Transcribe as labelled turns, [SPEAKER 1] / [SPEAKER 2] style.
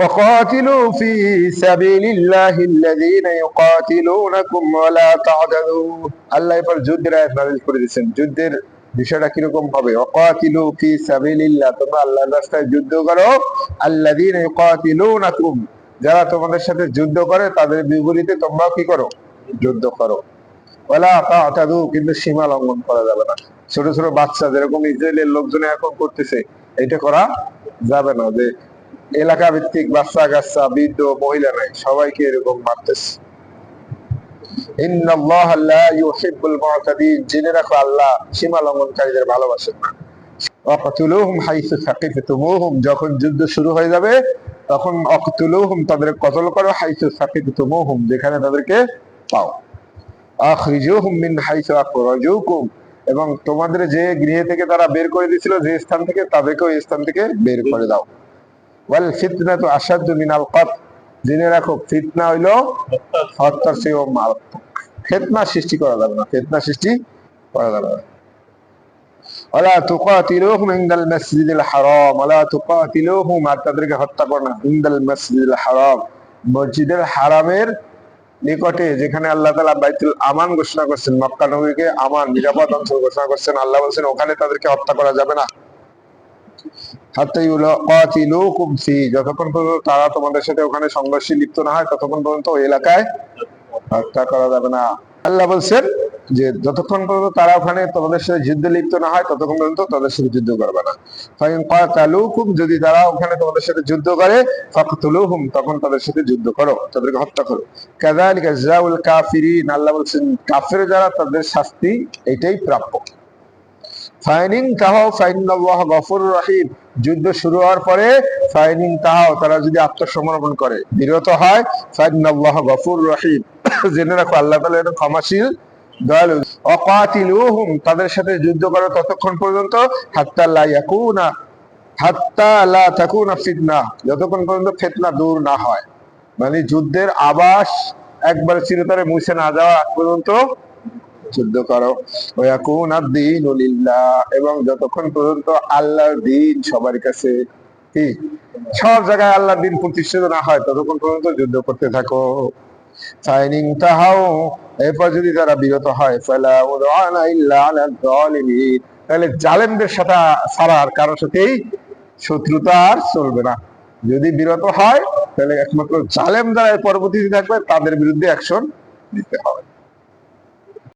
[SPEAKER 1] وقاتلوا في سبيل الله الذين يقاتلونكم ولا تعتدوا। আল্লাহ এবার যুদ্ধের আয়াত নাযিল করে দিয়েছেন। যুদ্ধের বিষয়টা কিরকম হবে? ওয়াকাতিলু ফি সাবিলিল্লাহ, তোমরা আল্লাহর রাস্তায় যুদ্ধ করো। আল্লাযীনা ইউকাতিলুনাকুম, যারা তোমাদের সাথে যুদ্ধ করে তাদের বিপরীতে তোমরাও কি করো? যুদ্ধ করো। ওয়ালা তা'তাদু, কিন্তু সীমা লঙ্ঘন করা যাবে না। ছোট ছোট বাচ্চা যেরকম ইসরায়েলের লোকজন এখন করতেছে, এটা করা যাবে না, যে এলাকা ভিত্তিক বাচ্চা কাচ্চা বৃদ্ধ মহিলা নাই, সবাইকে এরকম মারতেছে। ইন্নাল্লাহা লা ইউহিব্বুল মু'তাদিন, জেনে রাখো আল্লাহ সীমা লঙ্ঘনকারীদের ভালোবাসেন না। ওয়াকতুলুহুম হাইসু সাকিফতুমুহুম, যখন যুদ্ধ শুরু হয়ে যাবে তখন ওয়াকতুলুহুম, তাদের কতল করো, হাইসু সাকিফতুমুহুম, যেখানে তাদেরকে পাও। আখরিজুহুম মিন হাইসু আখরাজুকুম, এবং তোমাদের যে গৃহ থেকে তারা বের করে দিয়েছিল, যে স্থান থেকে, তাদেরকে ওই স্থান থেকে বের করে দাও। ওয়াল ফিতনাতু আশাদ্দু মিনাল কতল, জেনে রাখো ফিতনা হইলো হত্যার চেয়েও মারাত্মক। ফিতনা সৃষ্টি করা যাবে না, ফিতনা সৃষ্টি করা যাবে না। ওয়ালা তুকাতিলুহুম ইনদাল মাসজিদিল হারাম, ওয়ালা তুকাতিলুহুম, আর তাদেরকে হত্যা করো না, ইনদাল মাসজিদিল হারাম, মসজিদের হারামের নিকটে, যেখানে আল্লাহ তাআলা বাইতুল আমান ঘোষণা করছেন, মক্কা নগরীকে আমান, নিরাপদ অঞ্চল ঘোষণা করছেন। আল্লাহ বলছেন ওখানে তাদেরকে হত্যা করা যাবে না। হাত্তা ইউকাতিলুকুম ফি, যতক্ষণ পর্যন্ত তারা তোমাদের সাথে ওখানে সংঘর্ষে লিপ্ত না হয় ততক্ষণ পর্যন্ত ওই এলাকায় হত্যা করা যাবে না। আল্লাহ বলছেন যে যতক্ষণ পর্যন্ত তারা ওখানে তোমাদের সাথে যুদ্ধে লিপ্ত না হয় ততক্ষণ পর্যন্ত তাদের সাথে যুদ্ধ করবে না। ফাইন কাতালুকুম, যদি তারা ওখানে তোমাদের সাথে যুদ্ধ করে, ফাকতুলুহুম, তখন তাদের সাথে যুদ্ধ করো, তাদেরকে হত্যা করো। কাযালিকা জাযাউল কাফিরিন, আল্লাহ বলছেন কাফের যারা, তাদের শাস্তি এটাই প্রাপ্য। ফাইনিং তাহাও ফাইনাল্লাহ গফুরুর রহিম, যুদ্ধ শুরু হওয়ার পরে ফাইনিং তাহাও, তারা যদি আত্মসমর্পণ করে, বিরত হয়, ফাইনাল্লাহ গফুরুর রহিম, জেনে রাখো আল্লাহ তাআলা এটা ক্ষমাশীল দয়ালু। ওয়াকাতিলুহুম, তাদের সাথে যুদ্ধ করো ততক্ষণ পর্যন্ত, হাত্তা লা ইয়াকুনা, হাত্তা লা তাকুনা ফিতনা, যতক্ষণ পর্যন্ত ফিতনা দূর না হয়, মানে যুদ্ধের আবাস একবারে চিরতরে মুছে না যাওয়া আগ পর্যন্ত যুদ্ধ করো। ওয়াকুনাদ-দীনু লিল্লাহ, এবং যতক্ষণ পর্যন্ত আল্লাহর দ্বীন সবার কাছে, কি সব জায়গায় আল্লাহর দ্বীন প্রতিষ্ঠিত না হয় ততক্ষণ পর্যন্ত যুদ্ধ করতে থাকো। ফাইনিং তাহাও, এরপর যদি তারা বিরত হয়, ফালা উদওয়ানা ইল্লা আলাল যালিমিন, তাহলে জালেমদের সাথে ছাড়া আর কারোর সাথেই শত্রুতা আর চলবে না। যদি বিরত হয় তাহলে একমাত্র জালেম যারা পরবর্তীতে থাকবে তাদের বিরুদ্ধে অ্যাকশন নিতে হবে।